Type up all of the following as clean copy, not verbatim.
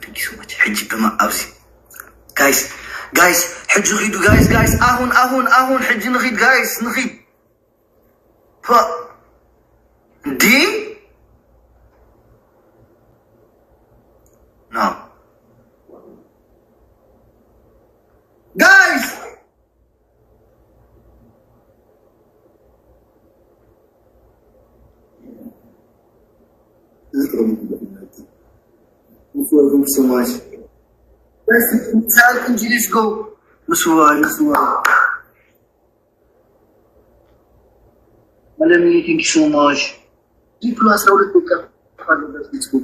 thank you so much. حجي بما أوسي. Guys, حجي نخيدو guys. أهون حجي نخيد guys نخيد. دي. No. Guys. Thank you so much. Let's go. Masuwari. Malami, thank you so much. People are so let's go.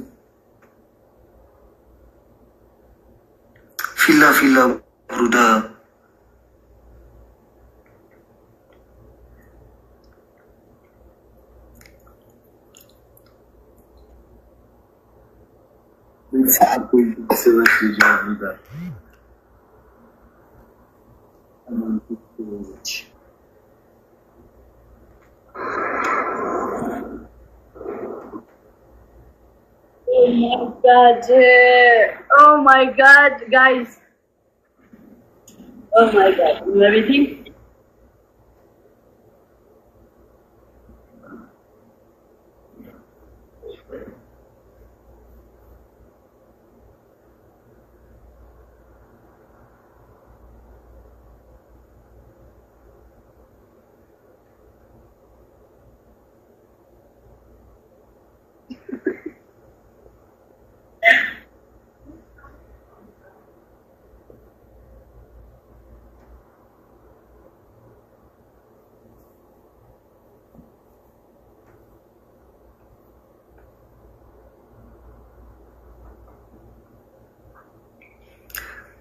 Fila, Bruda. Oh my god, guys. Oh my god, everything.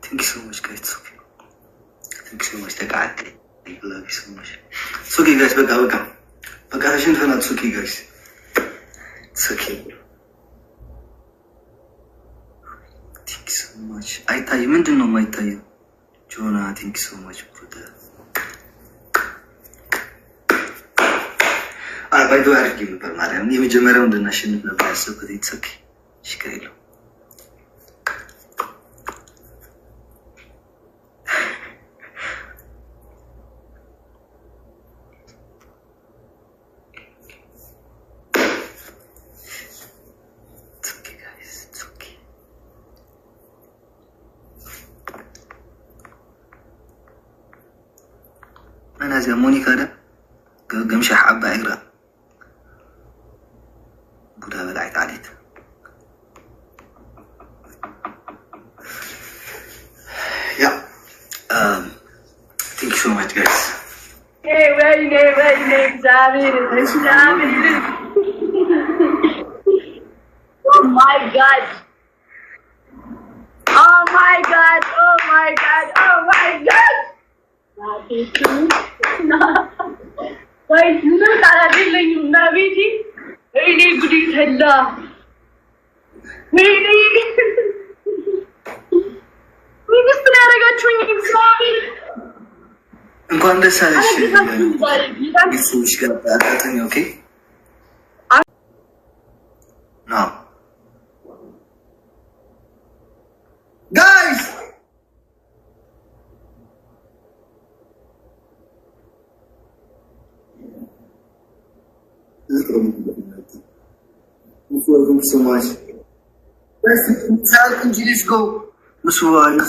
Thank you so much, guys. It's okay. Thank you so much. I love you so much. It's okay, guys. Baka hashin fana. It's okay, guys. It's okay. Thank you so much. I tell you, I my tell you. Jonah, thank you so much, brother. By the way, I give you permission. I'm even jammer on the national level, so it's okay. Shikaylo. أنا زي مونيكا ده قمشة حابة عقرة بودها بلعت عليت. Yeah. Thank you so much, guys. Hey, wait, Jamil. Oh my god. Guys, you know that I didn't let you know, Viji. Really good is hella. Really. We just gotta go training, sorry. እንኳን ደስ አለሽ ቤተሰቦች ጋር አጋጣሚ ኦኬ ናው ጋይስ Thank you so much. Let's go. Masuwari.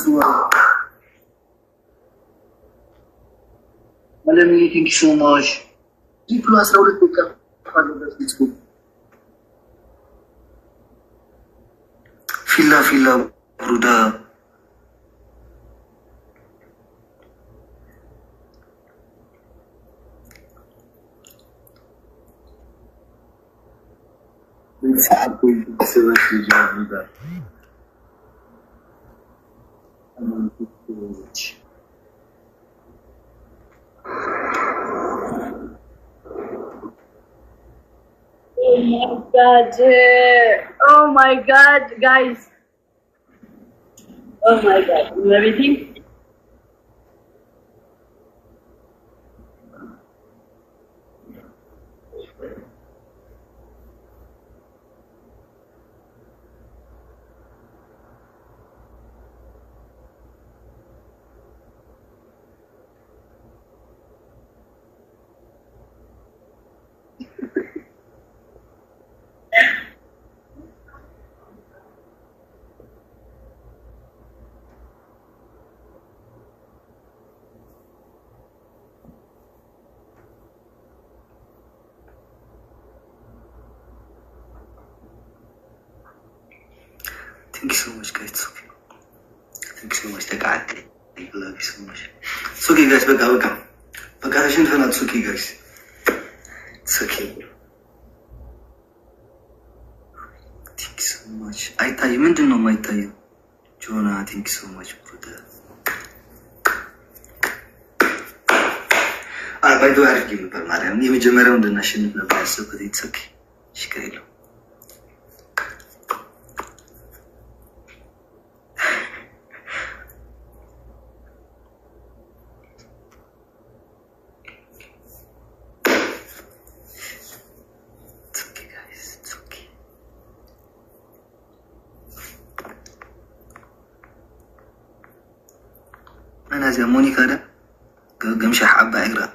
Malami, thank you so much. People are so let's go. Fila, Bruda. Oh my god, guys. Oh my god, everything. Thank you so much, guys. It's okay. Thank you so much. I love you so much. It's okay, guys. But I shouldn't find out. It's okay, guys. It's okay. Thank you so much. I tell you, I know my tell you. Jonah, thank you so much, brother. By the way, I give you a Mariam. You will jump around the national level, so it's okay. Shikarilu. أنا زي مونيكا ده قمشة حبة عقرة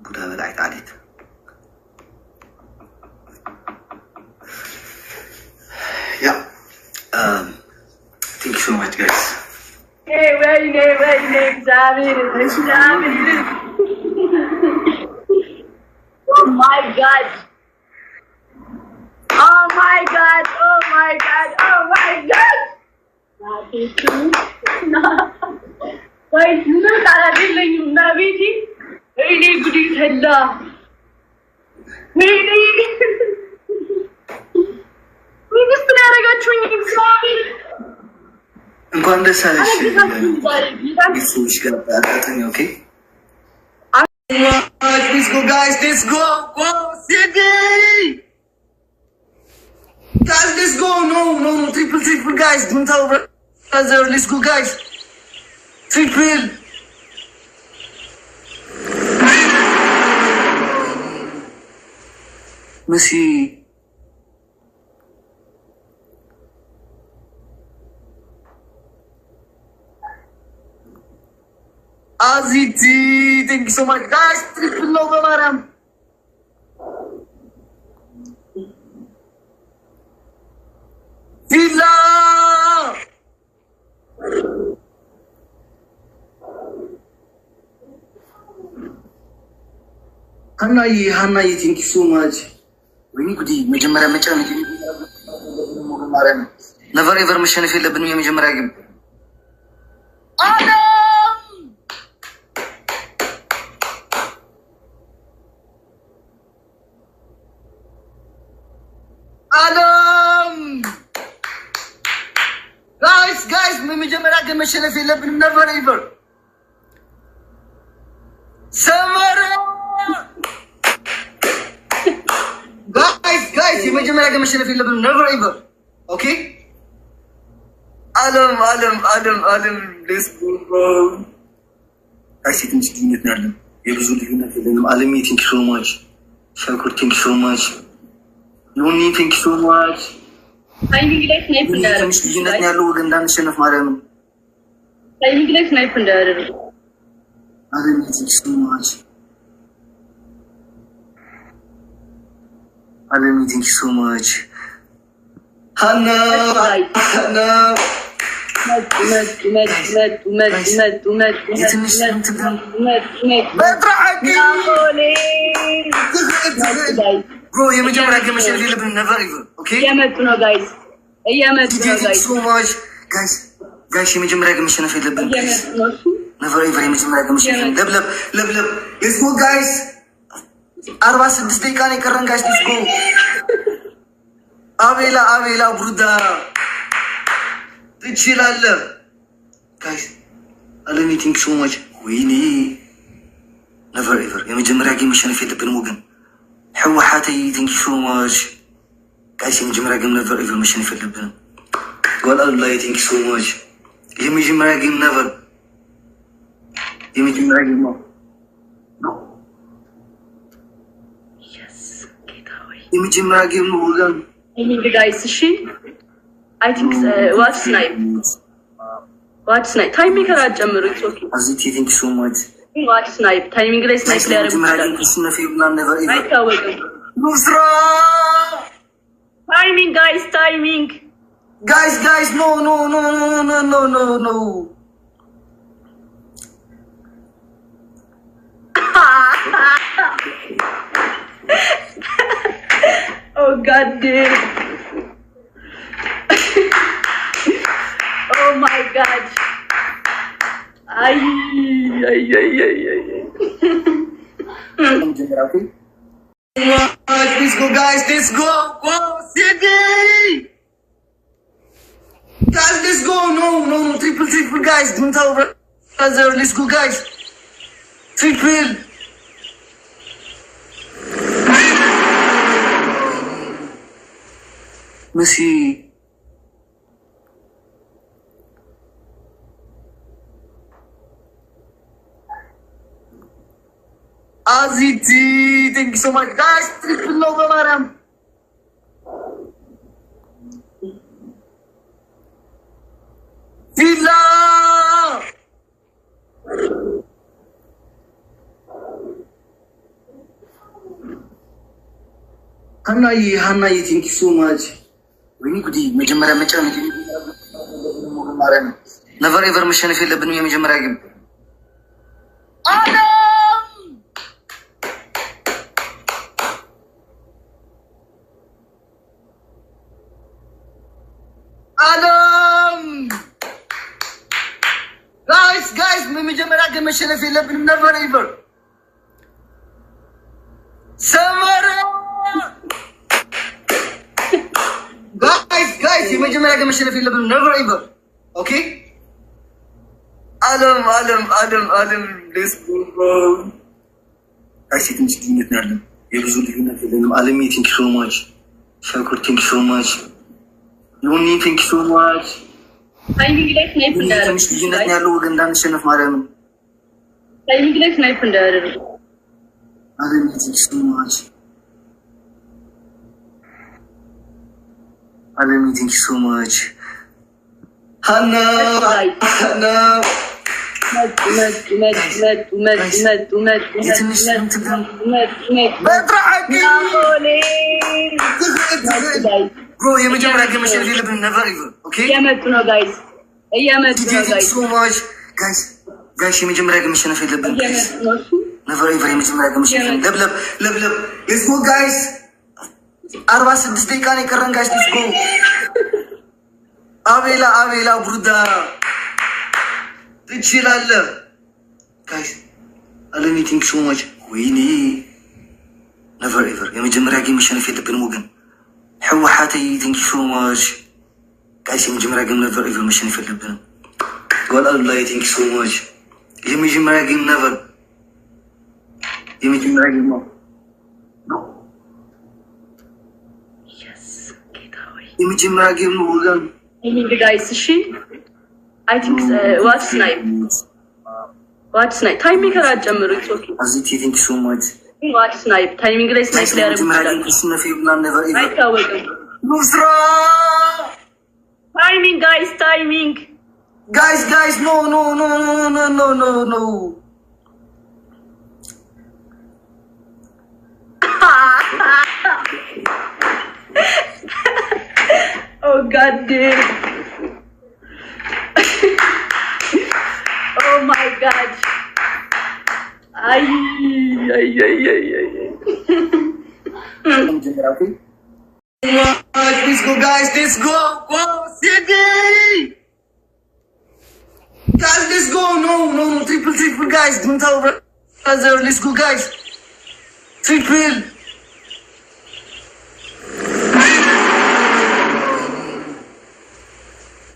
بودا بلعت عليت. Yeah. Thank you so much, guys. Hey, wait, Xavier. Oh my God. Oh my God. Oh my God. Oh my God. Guys, you know that I didn't let you know, baby. Really good is hella. Really. We just gotta go training, sorry. I'm going to say this okay? Let's go, guys. Let's go. Go, Sydney. Guys, let's go. No. Triple, guys. Don't tell brother. Let's go, guys. Triple. Messi. Aziti. Thank you so much, guys. Triple over, madam. Villa. Hannah, thank you so much. We need to do مجمرة مجمرة. Never ever مشان في اللبنية مجمرة جم. Adam. Guys, مجمرة جم مشان في اللبنية never ever. Samara. Guys, የመጀመሪያ ገመሽ ነው የለብንም never ever. Okay? አለም let's go. ትንሽ ልዩነት ነው ያለን። የብዙ ልዩነት የለንም። አለም thank you so much. ሻኩር thank you so much. ዮኒ thank you so much. ታይሚንግ ላይ ስናይፕ እንዳደረግ ትንሽ ልዩነት ነው ያለው ወገን እንዳንሸነፍ ማለት ነው። ታይሚንግ ላይ ስናይፕ እንዳደረግ አለም thank you so much. Alam, thank you so much. Hannah. Bro, የመጀመሪያ ገመሽ የለብንም never ever. Okay? እየመጡ ነው guys. So much. Guys, የመጀመሪያ ገመሽ የለብንም. Never ever የመጀመሪያ ገመሽ ለብለብ. Let's go, guys. 46 ደቂቃ ነው የቀረን ጋይስ ዲስኮ አቤላ ብሩዳ ትችላለህ ጋይስ አለሚ ቲንክ ሶ ማች ወይኔ ነቨር ኤቨር የመጀመሪያ ጌም መሸነፍ የለብንም ወገን ህወሓተይ ቲንክ ሶ ማች ጋይስ የመጀመሪያ ጌም ነቨር ኤቨር መሸነፍ የለብንም ወላሂ ቲንክ ሶ ማች የመጀመሪያ ጌም ነቨር የመጀመሪያ ጌም ነው የመጀመሪያ ጌም ነው ወገን ይሄ ጋይስ እሺ አይ ቲንክ ዋትስ ናይት ታይሚንግ ከራጨምሩ ኢትስ ኦኬ አዚቲ ቲንክ ሶ ማች ዋትስ ናይት ታይሚንግ ላይ ስናይፕ ላይ ያረጋግጣል አይታወቅም ኑስራ ታይሚንግ ጋይስ ኖ Oh God, dude. Oh my God. Ay. Let's go, guys. Let's go. Whoa, Sydney. Guys, let's go. No. Triple, guys. Don't tell brother. Let's go, guys. Triple. Messi. Aziti, thank you so much, guys. Triple over, madam. Villa. Hanayi, thank you so much. When you could eat, Majamara Machan, never ever mission if you live in Majamara. Adam! Guys, Majamara mission if you live in never ever. Samara! Guys, የመጀመሪያ mission if you live in never ever. Okay? Adam, let's go. Guys, ትንሽ ልዩነት ነው ያለን። የብዙ ልዩነት የለንም። አለሚ thank you so much. ሻኩር thank you so much. ዮኒ thank you so much. ታይሚንግ ላይ ስናይፕ እንዳያደርግ ትንሽ ልዩነት ነው ያለው ወገን እንዳንሸነፍ ማለት ነው። ታይሚንግ ላይ ስናይፕ እንዳያደርግ አለሚ thank you so much. Alemi, thank you so much. Hannah. Bro, የመጀመሪያ ገመሽ የሌለብን never ever. Okay? እየመጡ ነው guys. So much. Guys, የመጀመሪያ ገመሽ የሌለብን. Never ever የመጀመሪያ ገመሽ ለብለብ. Let's go guys. 46 ደቂቃ ነው የቀረን ጋይስ። ሌትስ ጎ አቤላ ብሩዳ ትችላለህ ጋይስ። አለሚ ቲንክ ሶ ማች። ወይኔ ነቨር ኤቨር የመጀመሪያ ጌም መሸነፍ የለብንም ወገን። ህወሓተይ ቲንክ ሶ ማች ጋይስ። የመጀመሪያ ጌም ነቨር ኤቨር መሸነፍ የለብንም። ወላሂ ቲንክ ሶ ማች። የመጀመሪያ ጌም ነቨር የመጀመሪያ ጌም ነው የመጀመሪያ ጌም ነው ወገን። ይሄን ጋይስ እሺ አይ ቲንክ ዋት ስናይፕ ታይሚንግ ላይ ጨምሩት። ኦኬ አዚቲ ቲንክ ሶ ማች ዋት ስናይፕ ታይሚንግ ላይ ስናይፕ ላይ ያደርጋል። አይታወቅም። ኑስራ ታይሚንግ ጋይስ ኖ Oh God, dude. Oh my God. Ay. Let's go, guys. Let's go. Whoa, Sydney. Guys, let's go. No. Triple, guys. Don't tell brother. Let's go, guys. Triple.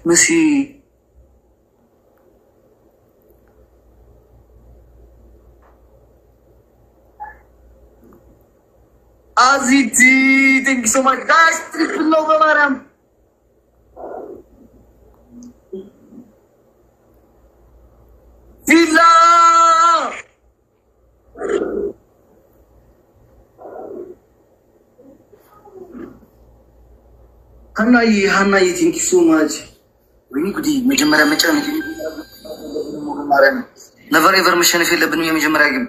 Messi. Aziti, thank you so much, guys. Triple over, madam. Villa. Hannah, thank you so much. ወይኔ ጉዲ መጀመሪያ መጫን ነቨር ኤቨር መሸነፍ የለብንም። የመጀመሪያ ግን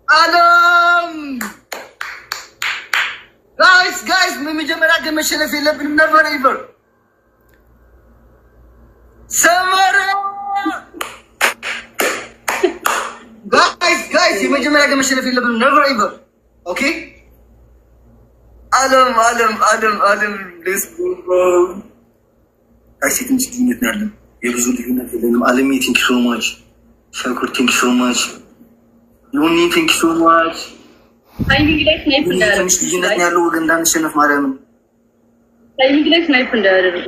አለም ጋይስ በመጀመሪያ ግን መሸነፍ የለብንም። ነቨር ኤቨር ሰመረ ግን መሸነፍ የለብንም። ነቨር ኤቨር ኦኬ። አለም ሌስ አይሲ ትንሽ ልዩነት ነው ያለን፣ የብዙ ልዩነት የለንም። አለም ቲንክ ሶ ማች፣ ሻኩር ቲንክ ሶ ማች፣ ዮኒ ቲንክ ሶ ማች። ታይሚንግ ላይ ስናይፕ እንዳያደርግ ትንሽ ልዩነት ነው ያለው ወገን፣ እንዳንሸነፍ ማለት ነው። ታይሚንግ ላይ ስናይፕ እንዳያደርግ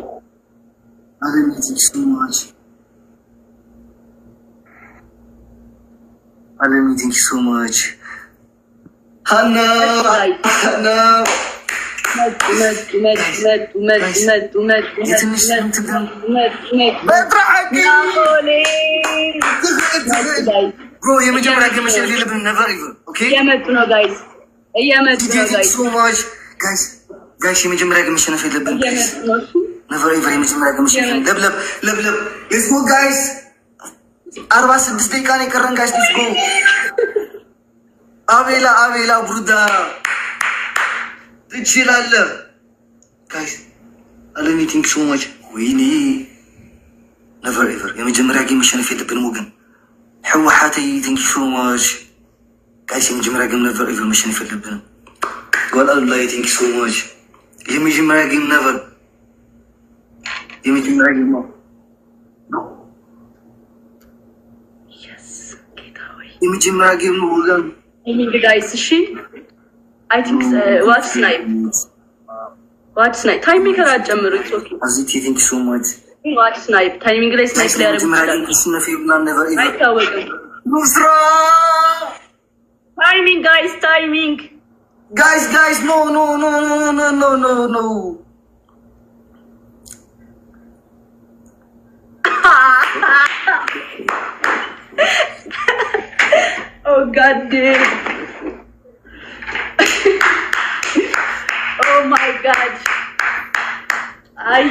አለም ቲንክ ሶ ማች፣ አለም ቲንክ ሶ ማች። ሀና የመጀመሪያ ግን መሸነፍ የለብንም። ነቨር ኤቨር ኦኬ። እየመጡ ነው ጋይስ፣ እየመጡ ነው ጋይስ። የመጀመሪያ ግን መሸነፍ የለብንም ጋይስ። ነቨር ኤቨር የመጀመሪያ ግን መሸነፍ ለብለብ ሌትስ ጎ ጋይስ። 46 ደቂቃ ነው የቀረን ጋይስ። ሌትስ ጎ አቤላ ብሩዳ ትችላለህ ጋይስ። አለሚ ቲንክ ሶ ማች። ወይኔ ነቨር ኤቨር የመጀመሪያ ጌም መሸነፍ የለብንም ወገን። ሕወሓተይ ቲንክ ሶ ማች ጋይስ። የመጀመሪያ ጌም ነቨር ኤቨር መሸነፍ የለብንም። ጓልአሉላይ ቲንክ ሶ ማች። የመጀመሪያ ጌም ነቨር፣ የመጀመሪያ ጌም ነው፣ የመጀመሪያ ጌም ነው ወገን። ጋይስ እሺ አይ ቲንክ ዋት ስናይፕ ታይሚንግ ከራጭ ጨምሩ። ኦኬ አዚቲ ቲንክ ሶ ማች። ዋት ስናይፕ ታይሚንግ ላይ ስናይፕ ላይ ያረጋግጣል። አይታወቅም። ኑስራ ታይሚንግ ጋይስ ኖ oh god dude. Oh my god. Ay.